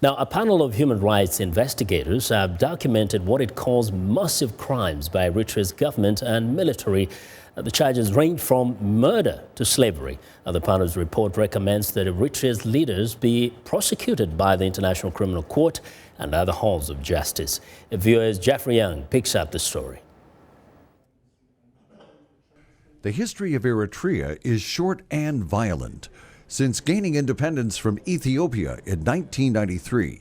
Now, a panel of human rights investigators have documented what it calls massive crimes by Eritrea's government and military. The charges range from murder to slavery. The panel's report recommends that Eritrea's leaders be prosecuted by the International Criminal Court and other halls of justice. Viewers Jeffrey Young picks up the story. The history of Eritrea is short and violent. Since gaining independence from Ethiopia in 1993,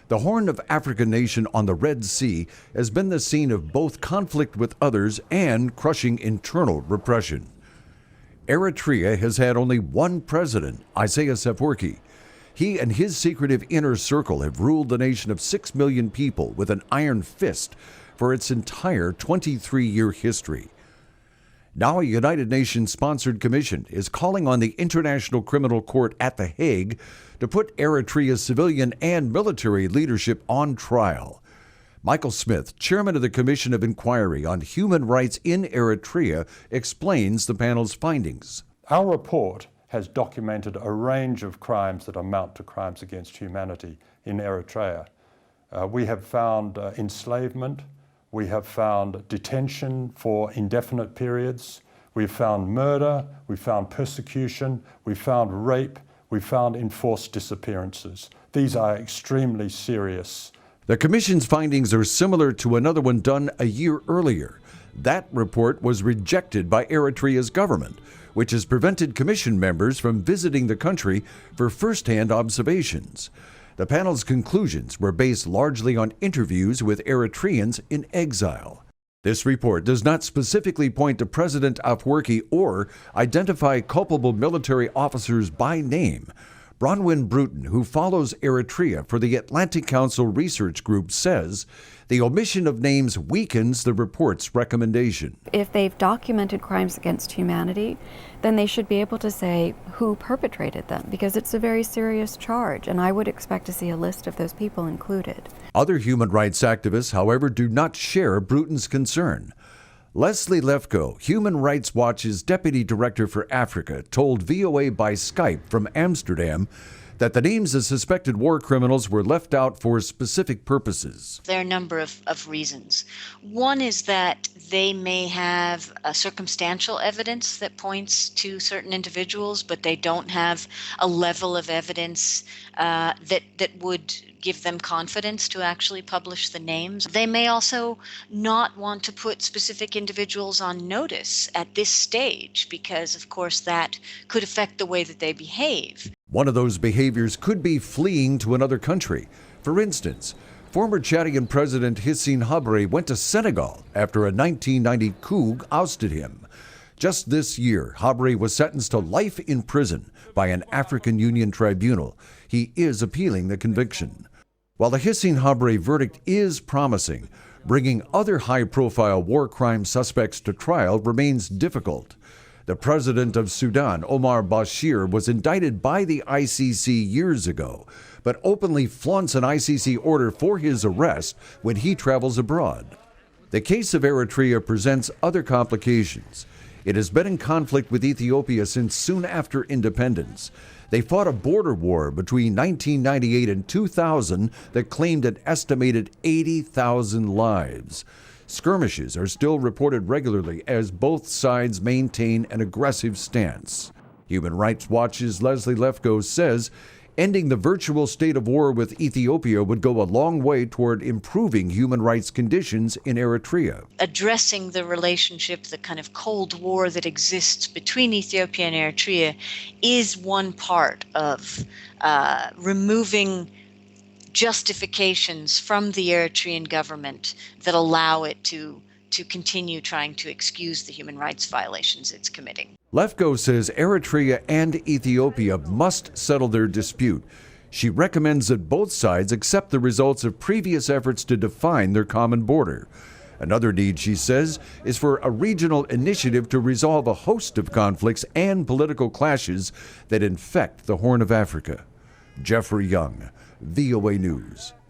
the Horn of Africa nation on the Red Sea has been the scene of both conflict with others and crushing internal repression. Eritrea has had only one president, Isaias Afwerki. He and his secretive inner circle have ruled the nation of 6 million people with an iron fist for its entire 23-year history. Now a United Nations-sponsored commission is calling on the International Criminal Court at The Hague to put Eritrea's civilian and military leadership on trial. Michael Smith, chairman of the Commission of Inquiry on Human Rights in Eritrea, explains the panel's findings. Our report has documented a range of crimes that amount to crimes against humanity in Eritrea. We have found enslavement. We have found detention for indefinite periods. We've found murder. We've found persecution. We've found rape. We've found enforced disappearances. These are extremely serious. The Commission's findings are similar to another one done a year earlier. That report was rejected by Eritrea's government, which has prevented Commission members from visiting the country for first-hand observations. The panel's conclusions were based largely on interviews with Eritreans in exile. This report does not specifically point to President Afwerki or identify culpable military officers by name. Bronwyn Bruton, who follows Eritrea for the Atlantic Council Research Group, says the omission of names weakens the report's recommendation. If they've documented crimes against humanity, then they should be able to say who perpetrated them, because it's a very serious charge, and I would expect to see a list of those people included. Other human rights activists, however, do not share Bruton's concern. Leslie Lefko, Human Rights Watch's Deputy Director for Africa, told VOA by Skype from Amsterdam that the names of suspected war criminals were left out for specific purposes. There are a number of reasons. One is that they may have circumstantial evidence that points to certain individuals, but they don't have a level of evidence that would give them confidence to actually publish the names. They may also not want to put specific individuals on notice at this stage because, of course, that could affect the way that they behave. One of those behaviors could be fleeing to another country. For instance, former Chadian President Hissène Habré went to Senegal after a 1990 coup ousted him. Just this year, Habré was sentenced to life in prison by an African Union tribunal. He is appealing the conviction. While the Hissène Habré verdict is promising, bringing other high-profile war crime suspects to trial remains difficult. The president of Sudan, Omar Bashir, was indicted by the ICC years ago, but openly flaunts an ICC order for his arrest when he travels abroad. The case of Eritrea presents other complications. It has been in conflict with Ethiopia since soon after independence. They fought a border war between 1998 and 2000 that claimed an estimated 80,000 lives. Skirmishes are still reported regularly as both sides maintain an aggressive stance. Human Rights Watch's Leslie Lefko says ending the virtual state of war with Ethiopia would go a long way toward improving human rights conditions in Eritrea. Addressing the relationship, the kind of Cold War that exists between Ethiopia and Eritrea is one part of removing justifications from the Eritrean government that allow it to continue trying to excuse the human rights violations it's committing. Lefko says Eritrea and Ethiopia must settle their dispute. She recommends that both sides accept the results of previous efforts to define their common border. Another need, she says, is for a regional initiative to resolve a host of conflicts and political clashes that infect the Horn of Africa. Jeffrey Young, VOA News.